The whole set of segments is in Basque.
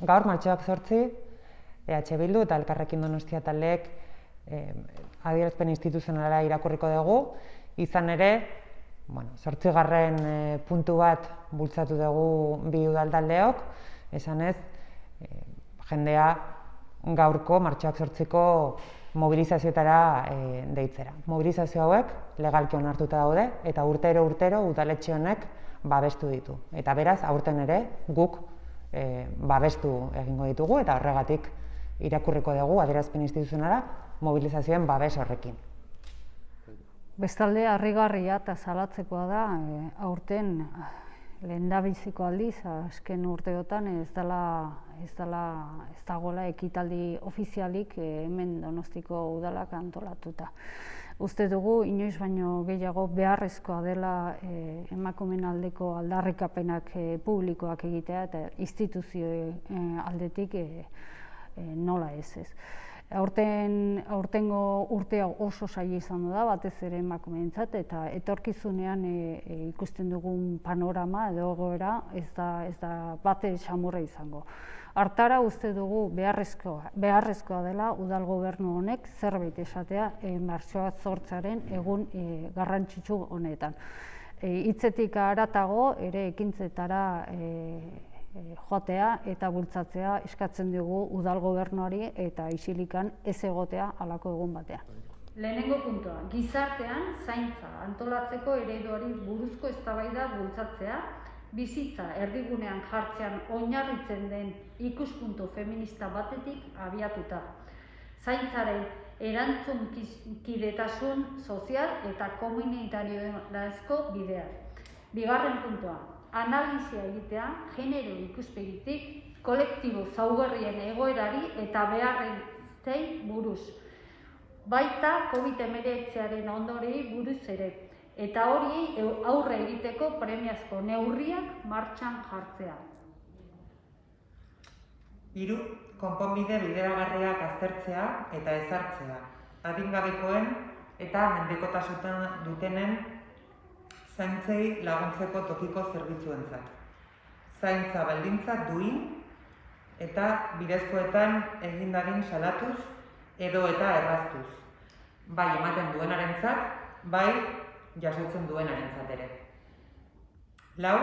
Gaur martxoak 8 EH Bildu eta Elkarrekin Donostia taldeek adierazpen instituzionala irakurriko dugu. Izan ere, 8. puntu bat bultzatu dugu bi udaltaldeok, esanez jendea gaurko martxoak 8ko mobilizazioetara deitzera. Mobilizazio hauek legalki onartuta daude eta urtero udaletxe honek babestu ditu. Eta beraz, aurten ere guk babestu egingo ditugu eta horregatik irakurriko dugu adierazpen instituzionala mobilizazioen babes horrekin. Bestalde, harrigarria eta salatzekoa da, aurten lehendabiziko aldiz, azken urteotan ez dagoela ekitaldi ofizialik hemen Donostiko udalak antolatuta. Uste dugu, inoiz baino gehiago beharrezkoa dela emakumeen aldeko aldarrikapenak publikoak egitea eta instituzio aldetik nola ez. Aurtengo urtea oso zaila izan da, batez ere emakumeentzat, eta etorkizunean ikusten dugun panorama edo egoera ez da bate samurra izango. Hartara uste dugu beharrezkoa dela udal gobernu honek zerbait esatea martxoak 8aren egun garrantzitsu honetan. Hitzetik haratago ere ekintzetara joatea eta bultzatzea eskatzen dugu udal gobernuari eta isilikan ez egotea halako egun batean. Lehenengo puntua, gizartean zaintza antolatzeko ereduari buruzko eztabaida bultzatzea, bizitza erdigunean jartzean oinarritzen den ikuspuntu feminista batetik abiatuta. Zaintzaren erantzunkidetasun sozial eta komunitariorako bidea. Bigarren puntua, analizia egitea genero ikuspegitik kolektibo zaurgarrien egoerari eta beharrei buruz. Baita COVID-19aren ondorioei buruz ere, eta horiei aurre egiteko premiazko neurriak martxan jartzea. 3. Konponbide bideragarriak aztertzea eta ezartzea, adingabekoen eta mendekotasuna dutenen zaintzei laguntzeko tokiko zerbitzuentzat. Zaintza baldintzak duin eta bidezkoetan egin dadin salatuz edo eta erraztuz. Bai ematen duenarentzat, bai jasotzen duenarentzat ere. 4.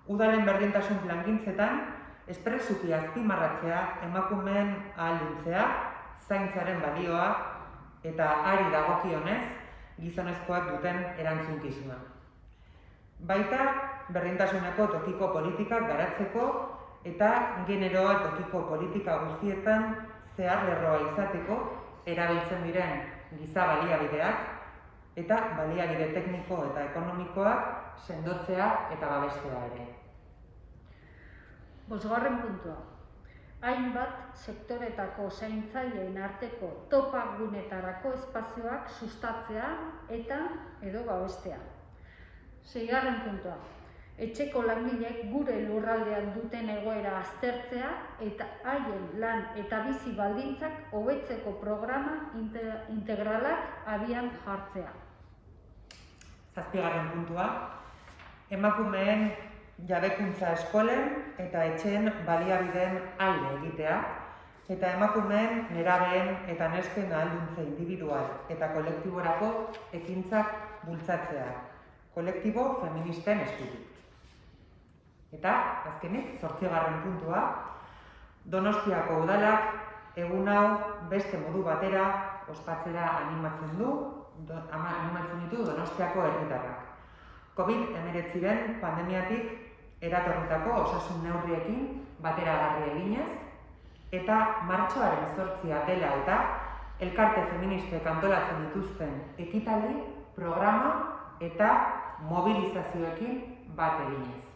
Udalen berdintasun plangintzetan espresuki azpimarratzea emakumeen ahalduntzea, zaintzaren balioa eta hari dagokionez gizonezkoak duten erantzunkizuna. Baita berdintasuneko tokiko politikak garatzeko eta generoa tokiko politika guztietan zeharlerroa izateko erabiltzen diren giza baliabideak eta baliabide tekniko eta ekonomikoak sendotzea eta babestea ere. 5. puntua. Hainbat sektoretako zaintzaileen arteko topagunetarako espazioak sustatzea eta edo babestea. 6. puntua. Etxeko langileek gure lurraldean duten egoera aztertzea eta haien lan eta bizi baldintzak hobetzeko programa integralak abian jartzea. 7. puntua. Emakumeen jabekuntza eskolen eta etxeen baliabideen alde egitea eta emakumeen, nerabeen eta nesken ahalduntza individual eta kolektiborako ekintzak bultzatzea, kolektibo feministen eskutik. Eta, azkenik, 8. puntua, Donostiako udalak egun hau beste modu batera ospatzera animatzen ditu Donostiako herritarrak. COVID-19 pandemiatik eratorritako osasun neurriekin bateragarri eginez eta martxoaren 8 dela eta elkarte feministek antolatzen dituzten ekitaldi, programa eta mobilizazioekin bat eginez.